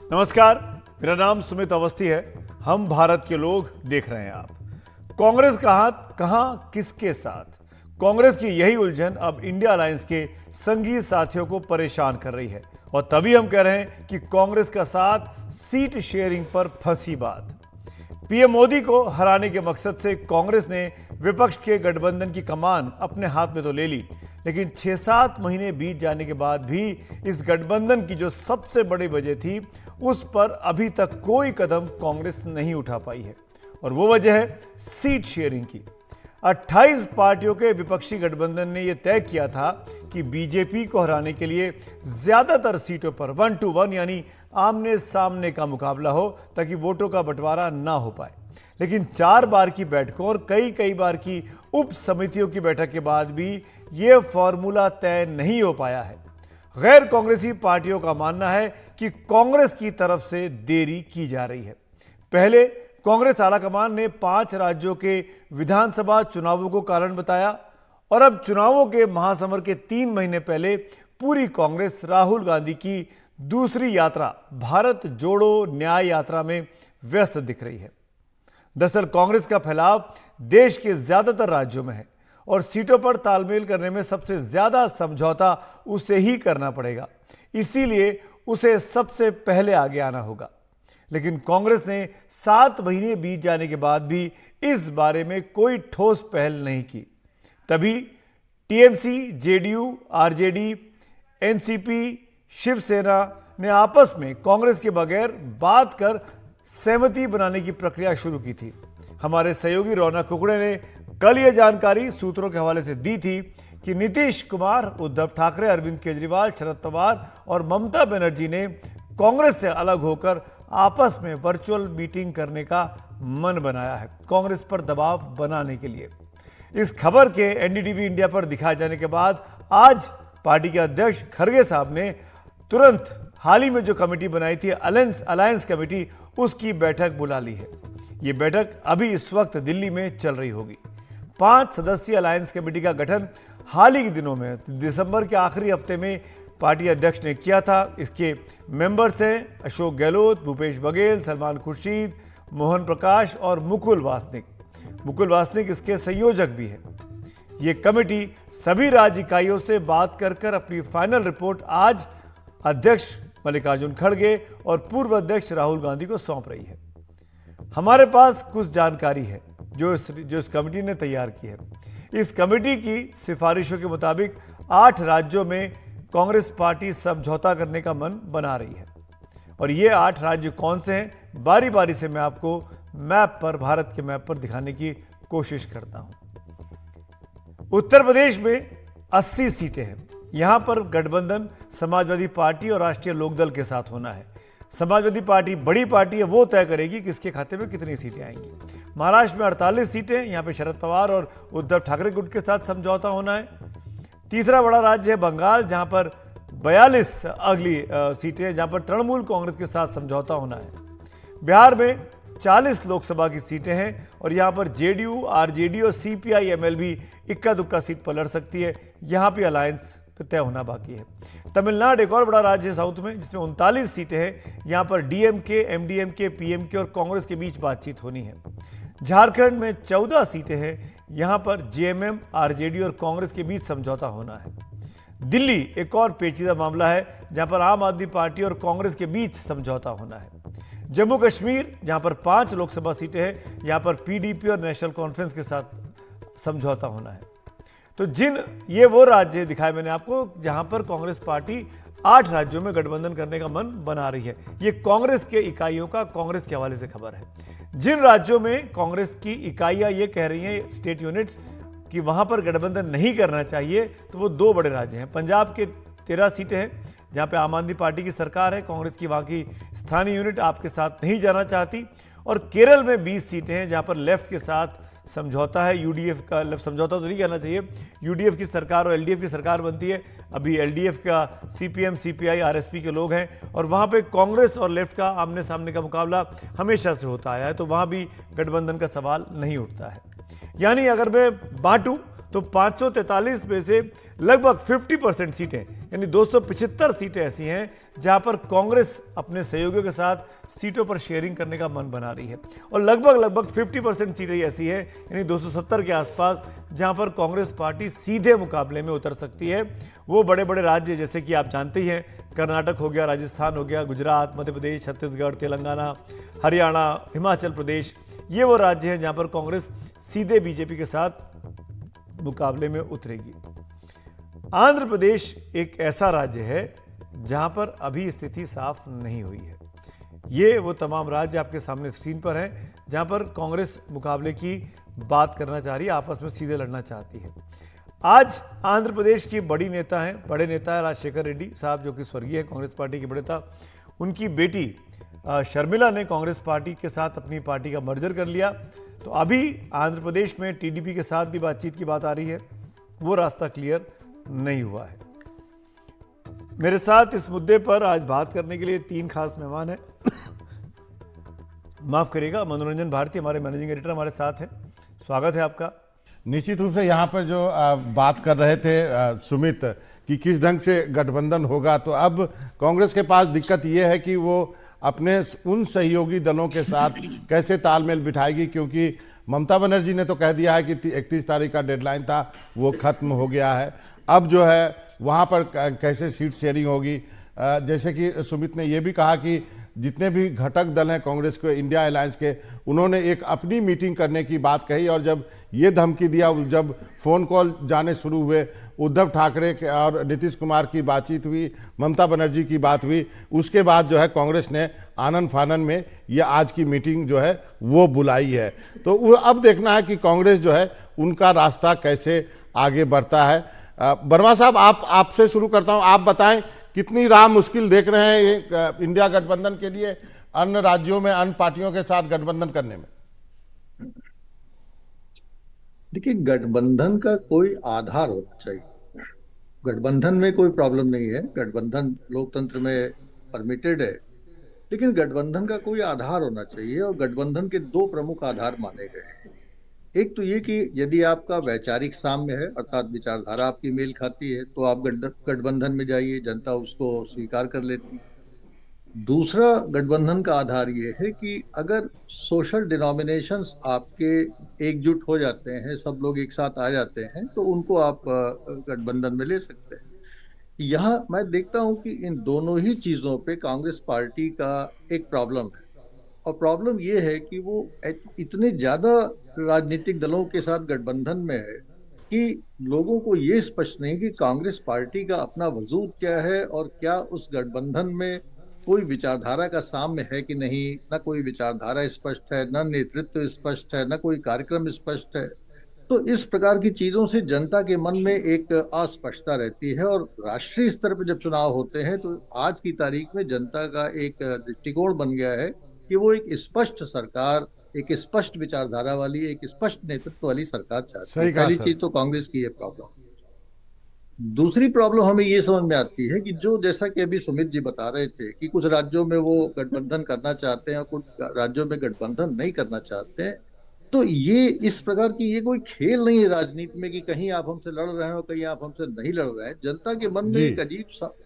नमस्कार, मेरा नाम सुमित अवस्थी है। हम भारत के लोग देख रहे हैं आप। कांग्रेस का हाथ कहां किसके साथ? कांग्रेस की यही उलझन अब इंडिया अलायंस के संगी साथियों को परेशान कर रही है और तभी हम कह रहे हैं कि कांग्रेस का साथ सीट शेयरिंग पर फंसी बात। पीएम मोदी को हराने के मकसद से कांग्रेस ने विपक्ष के गठबंधन की कमान अपने हाथ में तो ले ली, लेकिन 6-7 महीने बीत जाने के बाद भी इस गठबंधन की जो सबसे बड़ी वजह थी उस पर अभी तक कोई कदम कांग्रेस नहीं उठा पाई है और वो वजह है सीट शेयरिंग की। 28 पार्टियों के विपक्षी गठबंधन ने यह तय किया था कि बीजेपी को हराने के लिए ज्यादातर सीटों पर 1 to 1 यानी आमने सामने का मुकाबला हो ताकि वोटों का बंटवारा ना हो पाए। लेकिन 4 बार की बैठकों और कई बार की उप समितियों की बैठक के बाद भी यह फॉर्मूला तय नहीं हो पाया है। गैर कांग्रेसी पार्टियों का मानना है कि कांग्रेस की तरफ से देरी की जा रही है। पहले कांग्रेस आलाकमान ने 5 राज्यों के विधानसभा चुनावों को कारण बताया और अब चुनावों के महासमर के 3 महीने पहले पूरी कांग्रेस राहुल गांधी की दूसरी यात्रा भारत जोड़ो न्याय यात्रा में व्यस्त दिख रही है। दरअसल कांग्रेस का फैलाव देश के ज्यादातर राज्यों में है और सीटों पर तालमेल करने में सबसे ज्यादा समझौता उसे ही करना पड़ेगा, इसीलिए उसे सबसे पहले आगे आना होगा। लेकिन कांग्रेस ने 7 महीने बीत जाने के बाद भी इस बारे में कोई ठोस पहल नहीं की। तभी टीएमसी, जेडीयू, आरजेडी, एनसीपी, शिवसेना ने आपस में कांग्रेस के बगैर बात कर सहमति बनाने की प्रक्रिया शुरू की थी। हमारे सहयोगी रौनक कुकड़े ने कल यह जानकारी सूत्रों के हवाले से दी थी कि नीतीश कुमार, उद्धव ठाकरे, अरविंद केजरीवाल, शरद पवार और ममता बनर्जी ने कांग्रेस से अलग होकर आपस में वर्चुअल मीटिंग करने का मन बनाया है कांग्रेस पर दबाव बनाने के लिए। इस खबर के एनडीटीवी इंडिया पर दिखाए जाने के बाद आज पार्टी के अध्यक्ष खड़गे साहब ने तुरंत हाल ही में जो कमेटी बनाई थी अलायंस कमेटी, उसकी बैठक बुला ली है। यह बैठक अभी इस वक्त दिल्ली में चल रही होगी। 5 सदस्यीय अलायंस कमेटी का गठन हाल ही के दिनों में दिसंबर के आखिरी हफ्ते में पार्टी अध्यक्ष ने किया था। इसके मेंबर्स हैं अशोक गहलोत, भूपेश बघेल, सलमान खुर्शीद, मोहन प्रकाश और मुकुल वासनिक इसके संयोजक भी हैं। ये कमेटी सभी राज्य इकाइयों से बात कर अपनी फाइनल रिपोर्ट आज अध्यक्ष मल्लिकार्जुन खड़गे और पूर्व अध्यक्ष राहुल गांधी को सौंप रही है। हमारे पास कुछ जानकारी है जो इस कमेटी ने तैयार की है। इस कमेटी की सिफारिशों के मुताबिक 8 राज्यों में कांग्रेस पार्टी समझौता करने का मन बना रही है और ये 8 राज्य कौन से हैं, बारी बारी से मैं आपको भारत के मैप पर दिखाने की कोशिश करता हूं। उत्तर प्रदेश में 80 सीटें हैं। यहां पर गठबंधन समाजवादी पार्टी और राष्ट्रीय लोकदल के साथ होना है। समाजवादी पार्टी बड़ी पार्टी है, वो तय करेगी किसके खाते में कितनी सीटें आएंगी। महाराष्ट्र में 48 सीटें, यहां पे शरद पवार और उद्धव ठाकरे गुट के साथ समझौता होना है। तीसरा बड़ा राज्य है बंगाल, जहां पर 42 अगली सीटें, जहां पर तृणमूल कांग्रेस के साथ समझौता होना है। बिहार में 40 लोकसभा की सीटें हैं और यहां पर जेडीयू, आरजेडी और सीपीआई एमएल भी इक्का दुक्का सीट पर लड़ सकती है। यहां भी अलायंस तय होना बाकी है। तमिलनाडु एक और बड़ा राज्य है साउथ में, जिसमें 39 सीटें हैं। यहां पर डीएमके, एमडीएमके, पीएमके और कांग्रेस के बीच बातचीत होनी है। झारखंड में 14 सीटें हैं। यहां पर जेएमएम, आरजेडी और कांग्रेस के बीच समझौता होना है। दिल्ली एक और पेचीदा मामला है, जहां पर आम आदमी पार्टी और कांग्रेस के बीच समझौता होना है। जम्मू कश्मीर, जहां पर 5 लोकसभा सीटें हैं, यहां पर पीडीपी और नेशनल कॉन्फ्रेंस के साथ समझौता होना है। तो ये वो राज्य दिखाए मैंने आपको जहां पर कांग्रेस पार्टी 8 राज्यों में गठबंधन करने का मन बना रही है। ये कांग्रेस के इकाइयों का कांग्रेस के हवाले से खबर है। जिन राज्यों में कांग्रेस की इकाइयां ये कह रही हैं, स्टेट यूनिट्स, कि वहां पर गठबंधन नहीं करना चाहिए, तो वो 2 बड़े राज्य हैं। पंजाब के 13 सीटें हैं, जहां पे आम आदमी पार्टी की सरकार है, कांग्रेस की वहां की स्थानीय यूनिट आपके साथ नहीं जाना चाहती। और केरल में 20 सीटें हैं, जहां पर लेफ्ट के साथ समझौता है। यूडीएफ का समझौता तो नहीं कहना चाहिए, यूडीएफ की सरकार और एलडीएफ की सरकार बनती है। अभी एलडीएफ का सीपीएम, सीपीआई, आरएसपी के लोग हैं और वहां पे कांग्रेस और लेफ्ट का आमने सामने का मुकाबला हमेशा से होता आया है, तो वहां भी गठबंधन का सवाल नहीं उठता है। यानी अगर मैं बांटूं तो 543 में से लगभग 50% सीटें यानी 275 सीटें ऐसी हैं जहां पर कांग्रेस अपने सहयोगियों के साथ सीटों पर शेयरिंग करने का मन बना रही है, और लगभग 50% सीटें ऐसी हैं यानी 270 के आसपास जहां पर कांग्रेस पार्टी सीधे मुकाबले में उतर सकती है। वो बड़े बड़े राज्य जैसे कि आप जानते ही हैं, कर्नाटक हो गया, राजस्थान हो गया, गुजरात, मध्य प्रदेश, छत्तीसगढ़, तेलंगाना, हरियाणा, हिमाचल प्रदेश, ये वो राज्य हैं जहां पर कांग्रेस सीधे बीजेपी के साथ मुकाबले में उतरेगी। आंध्र प्रदेश एक ऐसा राज्य है जहां पर अभी स्थिति साफ नहीं हुई है। ये वो तमाम राज्य आपके सामने स्क्रीन पर हैं जहां पर कांग्रेस मुकाबले की बात करना चाह रही है, आपस में सीधे लड़ना चाहती है। आज आंध्र प्रदेश की बड़े नेता है राजशेखर रेड्डी साहब, जो कि स्वर्गीय है, कांग्रेस पार्टी के बड़े नेता। उनकी बेटी शर्मिला ने कांग्रेस पार्टी के साथ अपनी पार्टी का मर्जर कर लिया। तो अभी आंध्र प्रदेश में टीडीपी के साथ भी बातचीत की बात आ रही है, वो रास्ता क्लियर नहीं हुआ है। मेरे साथ इस मुद्दे पर आज बात करने के लिए 3 खास मेहमान हैं। माफ करिएगा, मनोरंजन भारती हमारे मैनेजिंग एडिटर हमारे साथ हैं, स्वागत है आपका। निश्चित रूप से यहाँ पर जो बात कर रहे थे सुमित कि किस ढंग से गठबंधन होगा, तो अब कांग्रेस के पास दिक्कत ये है कि वो अपने उन सहयोगी दलों के साथ कैसे तालमेल बिठाएगी, क्योंकि ममता बनर्जी ने तो कह दिया है कि 31 तारीख का डेडलाइन था, वो खत्म हो गया है। अब जो है वहाँ पर कैसे सीट शेयरिंग होगी। जैसे कि सुमित ने ये भी कहा कि जितने भी घटक दल हैं कांग्रेस के, इंडिया अलायंस के, उन्होंने एक अपनी मीटिंग करने की बात कही, और जब ये धमकी दिया, जब फ़ोन कॉल जाने शुरू हुए, उद्धव ठाकरे और नीतीश कुमार की बातचीत हुई, ममता बनर्जी की बात हुई, उसके बाद जो है कांग्रेस ने आनन फानन में ये आज की मीटिंग जो है वो बुलाई है। तो वो अब देखना है कि कांग्रेस जो है उनका रास्ता कैसे आगे बढ़ता है। वर्मा साहब, आपसे शुरू करता हूँ, आप बताएं कितनी राह मुश्किल देख रहे हैं ये इंडिया गठबंधन के लिए, अन्य राज्यों में अन्य पार्टियों के साथ गठबंधन करने में? देखिए, गठबंधन का कोई आधार होना चाहिए। गठबंधन में कोई प्रॉब्लम नहीं है, गठबंधन लोकतंत्र में परमिटेड है, लेकिन गठबंधन का कोई आधार होना चाहिए। और गठबंधन के 2 प्रमुख आधार माने गए हैं। एक तो ये कि यदि आपका वैचारिक साम्य है, अर्थात विचारधारा आपकी मेल खाती है, तो आप गठबंधन में जाइए, जनता उसको स्वीकार कर लेती है। दूसरा गठबंधन का आधार ये है कि अगर सोशल डिनोमिनेशंस आपके एकजुट हो जाते हैं, सब लोग एक साथ आ जाते हैं, तो उनको आप गठबंधन में ले सकते हैं। यहाँ मैं देखता हूँ कि इन दोनों ही चीजों पे कांग्रेस पार्टी का एक प्रॉब्लम है, और प्रॉब्लम ये है कि वो इतने ज्यादा राजनीतिक दलों के साथ गठबंधन में है कि लोगों को ये स्पष्ट नहीं कि कांग्रेस पार्टी का अपना वजूद क्या है, और क्या उस गठबंधन में कोई विचारधारा का साम्य है कि नहीं। ना कोई विचारधारा स्पष्ट है, ना नेतृत्व स्पष्ट है, ना कोई कार्यक्रम स्पष्ट है। तो इस प्रकार की चीजों से जनता के मन में एक अस्पष्टता रहती है, और राष्ट्रीय स्तर पर जब चुनाव होते हैं तो आज की तारीख में जनता का एक दृष्टिकोण बन गया है कि वो एक स्पष्ट सरकार, एक स्पष्ट विचारधारा वाली, एक स्पष्ट नेतृत्व वाली सरकार चाहती है। पहली चीज तो कांग्रेस की ये प्रॉब्लम। दूसरी प्रॉब्लम हमें ये समझ में आती है कि जो, जैसा कि अभी सुमित जी बता रहे थे कि कुछ राज्यों में वो गठबंधन करना चाहते हैं और कुछ राज्यों में गठबंधन नहीं करना चाहते हैं। तो ये इस प्रकार की ये कोई खेल नहीं है राजनीति में कि कहीं आप हमसे लड़ रहे हैं और कहीं आप हमसे नहीं लड़ रहे हैं। जनता के मन में एक अजीब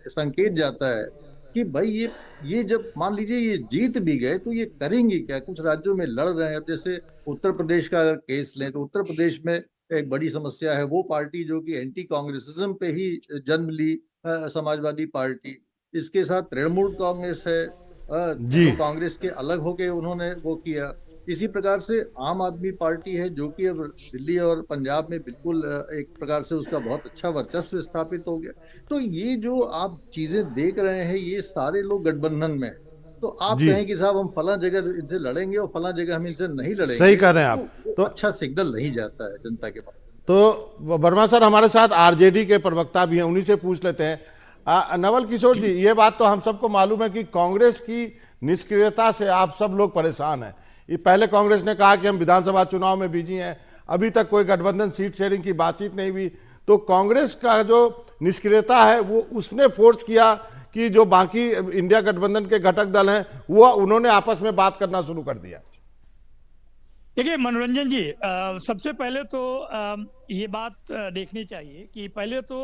संकेत जाता है कि भाई ये जब मान लीजिए ये जीत भी गए तो ये करेंगे क्या। कुछ राज्यों में लड़ रहे हैं। अब जैसे उत्तर प्रदेश का अगर केस लें तो उत्तर प्रदेश में एक बड़ी समस्या है, वो पार्टी जो कि एंटी कांग्रेसिज्म पे ही जन्म ली, समाजवादी पार्टी। इसके साथ तृणमूल कांग्रेस है, जो कांग्रेस के अलग होके उन्होंने वो किया। इसी प्रकार से आम आदमी पार्टी है जो कि अब दिल्ली और पंजाब में बिल्कुल एक प्रकार से उसका बहुत अच्छा वर्चस्व स्थापित हो गया। तो ये जो आप चीजें देख रहे हैं ये सारे लोग गठबंधन में है। तो आप कहें कि साहब हम फला जगह इनसे लड़ेंगे और फला जगह हम इनसे नहीं लड़ेंगे, सही कह रहे हैं आप। तो अच्छा सिग्नल नहीं जाता है जनता के पास। तो वर्मा सर हमारे साथ आरजेडी के प्रवक्ता भी हैं, उन्हीं से पूछ लेते हैं। नवल किशोर जी, ये बात तो हम सबको मालूम है कि कांग्रेस की निष्क्रियता से आप सब लोग परेशान हैं। ये पहले कांग्रेस ने कहा कि हम विधानसभा चुनाव में बिजी हैं, अभी तक कोई गठबंधन सीट शेयरिंग की बातचीत नहीं हुई। तो कांग्रेस का जो निष्क्रियता है वो उसने फोर्स किया कि जो बाकी इंडिया गठबंधन के घटक दल हैं वो उन्होंने आपस में बात करना शुरू कर दिया। देखिए मनोरंजन जी, सबसे पहले तो ये बात देखनी चाहिए कि पहले तो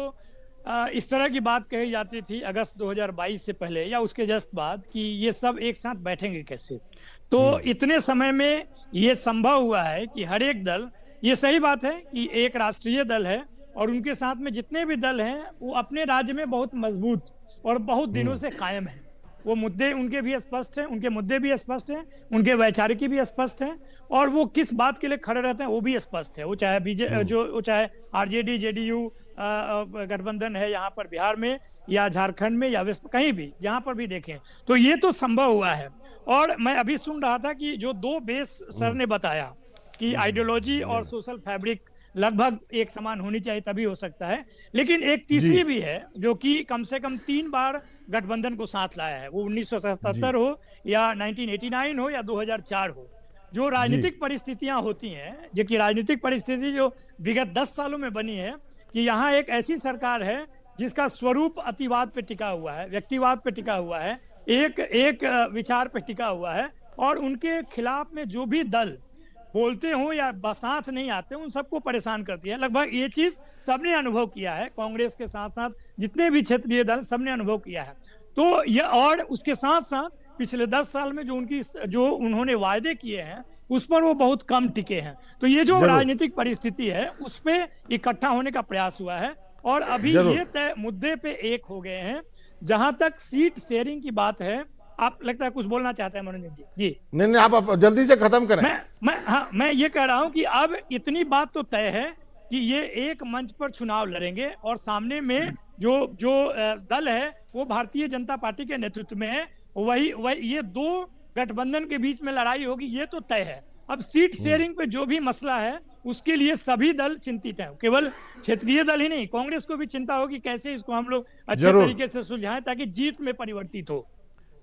इस तरह की बात कही जाती थी अगस्त 2022 से पहले या उसके जस्ट बाद कि ये सब एक साथ बैठेंगे कैसे। तो इतने समय में ये संभव हुआ है कि हर एक दल, ये सही बात है कि एक राष्ट्रीय दल है और उनके साथ में जितने भी दल हैं वो अपने राज्य में बहुत मजबूत और बहुत दिनों से कायम है। वो मुद्दे उनके भी स्पष्ट हैं, उनके मुद्दे भी स्पष्ट हैं, उनके वैचारिकी भी स्पष्ट हैं और वो किस बात के लिए खड़े रहते हैं वो भी स्पष्ट है। वो चाहे आरजेडी जेडीयू गठबंधन है यहाँ पर बिहार में या झारखंड में या वेस्ट, कहीं भी जहाँ पर भी देखें तो ये तो संभव हुआ है। और मैं अभी सुन रहा था कि जो दो बेस सर ने बताया कि आइडियोलॉजी और सोशल फैब्रिक लगभग एक समान होनी चाहिए तभी हो सकता है, लेकिन एक तीसरी भी है जो कि कम से कम 3 बार गठबंधन को साथ लाया है, वो 1977 हो या 1989 हो या 2004 हो। जो राजनीतिक परिस्थितियां होती हैं, जो कि राजनीतिक परिस्थिति जो विगत 10 सालों में बनी है कि यहाँ एक ऐसी सरकार है जिसका स्वरूप अतिवाद पे टिका हुआ है, व्यक्तिवाद पे टिका हुआ है, एक विचार पे टिका हुआ है और उनके खिलाफ में जो भी दल बोलते हो या साथ नहीं आते उन सबको परेशान करती है। लगभग ये चीज सबने अनुभव किया है, कांग्रेस के साथ साथ जितने भी क्षेत्रीय दल सबने अनुभव किया है। तो ये और उसके साथ साथ पिछले 10 साल में जो उन्होंने वायदे किए हैं उस पर वो बहुत कम टिके हैं। तो ये जो राजनीतिक परिस्थिति है उस पे इकट्ठा होने का प्रयास हुआ है और अभी ये तय मुद्दे पे एक हो गए हैं। जहां तक सीट शेयरिंग की बात है, आप लगता है कुछ बोलना चाहते हैं मनोरंजन जी? जी नहीं, आप जल्दी से खत्म करें। मैं ये कह रहा हूं कि अब इतनी बात तो तय है कि ये एक मंच पर चुनाव लड़ेंगे और सामने में जो दल है वो भारतीय जनता पार्टी के नेतृत्व में है। वही ये दो गठबंधन के बीच में लड़ाई होगी, ये तो तय है। अब सीट शेयरिंग पे जो भी मसला है उसके लिए सभी दल चिंतित हैं, केवल क्षेत्रीय दल ही नहीं, कांग्रेस को भी चिंता होगी कैसे इसको हम लोग अच्छे तरीके से सुलझाएं ताकि जीत में परिवर्तित हो।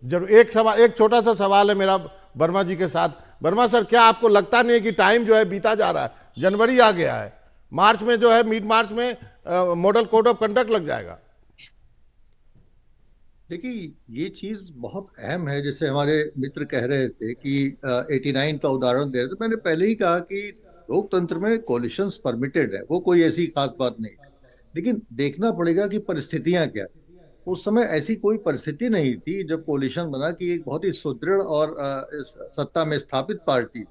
जरूर। एक छोटा सा सवाल है मेरा वर्मा जी के साथ। वर्मा सर, क्या आपको लगता नहीं है कि टाइम जो है बीता जा रहा है, जनवरी आ गया है, मार्च में जो है मिड मार्च में मॉडल कोड ऑफ कंडक्ट लग जाएगा? देखिए ये चीज बहुत अहम है। जैसे हमारे मित्र कह रहे थे कि 89 का उदाहरण दे रहे थे, मैंने पहले ही कहा कि लोकतंत्र में कोलिशंस परमिटेड है, वो कोई ऐसी खास बात नहीं, लेकिन देखना पड़ेगा कि परिस्थितियां क्या। उस समय ऐसी कोई परिस्थिति नहीं थी जब कोलिशन बना कि एक बहुत ही सुदृढ़ और सत्ता में स्थापित पार्टी।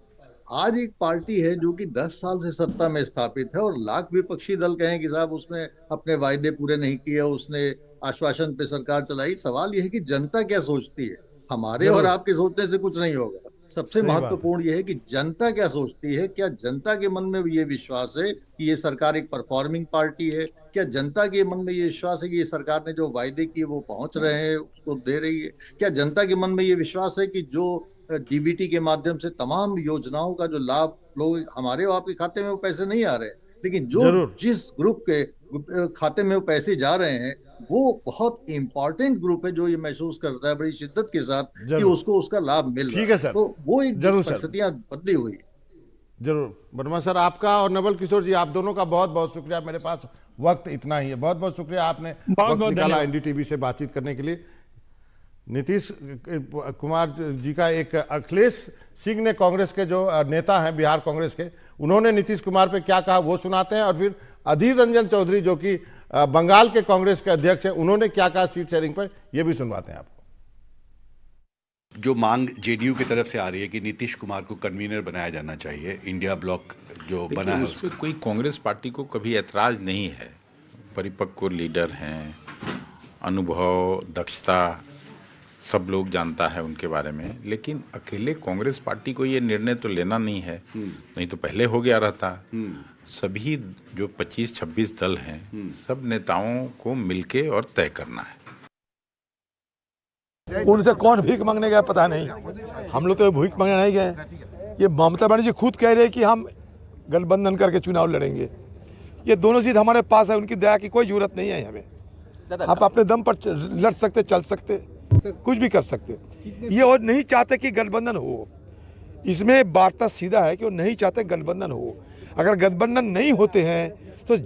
आज एक पार्टी है जो कि 10 साल से सत्ता में स्थापित है और लाख विपक्षी दल कहें कि साहब उसने अपने वायदे पूरे नहीं किए, उसने आश्वासन पे सरकार चलाई। सवाल यह है कि जनता क्या सोचती है। हमारे और आपके सोचने से कुछ नहीं होगा। सबसे महत्वपूर्ण यह है कि जनता क्या सोचती है। क्या जनता के मन में ये विश्वास है कि ये सरकार एक परफॉर्मिंग पार्टी है? क्या जनता के मन में ये विश्वास है कि ये सरकार ने जो वायदे किए वो पहुंच रहे हैं, उसको दे रही है? क्या जनता के मन में ये विश्वास है कि जो डीबीटी के माध्यम से तमाम योजनाओं का जो लाभ लोग हमारे और आपके खाते में वो पैसे नहीं आ रहे, लेकिन जो जिस ग्रुप के खाते में वो पैसे जा रहे हैं वो बहुत इंपॉर्टेंट ग्रुप है जो ये महसूस करता है बड़ी शिद्दत के साथ कि उसको उसका लाभ मिल रहा है। सर। तो वो एक परिस्थितियां बदली हुई। जरूर। वर्मा सर, आपका और नवल किशोर जी, आप दोनों का बहुत बहुत शुक्रिया। मेरे पास वक्त इतना ही है। बहुत बहुत शुक्रिया आपने वक्त निकाला एनडीटीवी से बातचीत करने के लिए। नीतीश कुमार जी का एक अखिलेश सिंह ने, कांग्रेस के जो नेता हैं बिहार कांग्रेस के, उन्होंने नीतीश कुमार पे क्या कहा वो सुनाते हैं, और फिर अधीर रंजन चौधरी जो कि बंगाल के कांग्रेस के अध्यक्ष हैं, उन्होंने क्या कहा सीट शेयरिंग पर, ये भी सुनवाते हैं आपको। जो मांग जेडीयू की तरफ से आ रही है कि नीतीश कुमार को कन्वीनर बनाया जाना चाहिए, इंडिया ब्लॉक जो बना है उसमें कोई कांग्रेस पार्टी को कभी ऐतराज नहीं है। परिपक्व लीडर हैं, अनुभव, दक्षता सब लोग जानता है उनके बारे में, लेकिन अकेले कांग्रेस पार्टी को ये निर्णय तो लेना नहीं है, नहीं तो पहले हो गया रहता। सभी जो 25-26 दल हैं, सब नेताओं को मिलके और तय करना है। उनसे कौन भीख मांगने गया पता नहीं, हम लोग तो भीख मांगने नहीं गए। ये ममता बनर्जी खुद कह रहे हैं कि हम गठबंधन करके चुनाव लड़ेंगे। ये दोनों सीट हमारे पास है, उनकी दया की कोई जरूरत नहीं है हमें। आप अपने दम पर लड़ सकते, चल सकते, कुछ भी कर सकते। ये और नहीं चाहते कि गठबंधन हो। इसमें वार्ता सीधा है कि वो नहीं चाहते गठबंधन हो। अगर गठबंधन नहीं होते हैं तो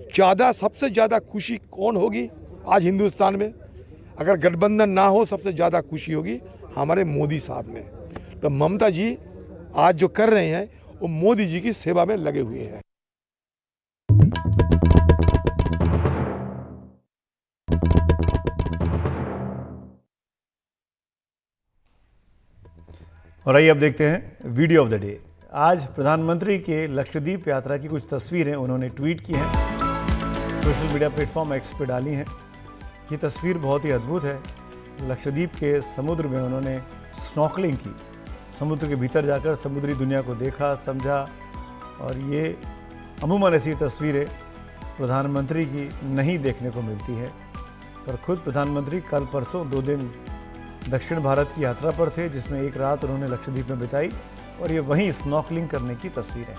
सबसे ज़्यादा खुशी कौन होगी आज हिंदुस्तान में? अगर गठबंधन ना हो सबसे ज़्यादा खुशी होगी हमारे मोदी साहब में। तो ममता जी आज जो कर रहे हैं वो मोदी जी की सेवा में लगे हुए हैं। और आइए अब देखते हैं वीडियो ऑफ द डे। आज प्रधानमंत्री के लक्षद्वीप यात्रा की कुछ तस्वीरें उन्होंने ट्वीट की हैं, सोशल मीडिया प्लेटफॉर्म एक्स पे डाली हैं। ये तस्वीर बहुत ही अद्भुत है। लक्षद्वीप के समुद्र में उन्होंने स्नॉर्कलिंग की, समुद्र के भीतर जाकर समुद्री दुनिया को देखा, समझा। और ये अमूमन ऐसी तस्वीरें प्रधानमंत्री की नहीं देखने को मिलती है। पर खुद प्रधानमंत्री कल परसों 2 दिन दक्षिण भारत की यात्रा पर थे, जिसमें एक रात उन्होंने लक्षद्वीप में बिताई और ये वहीं स्नॉर्कलिंग करने की तस्वीर है।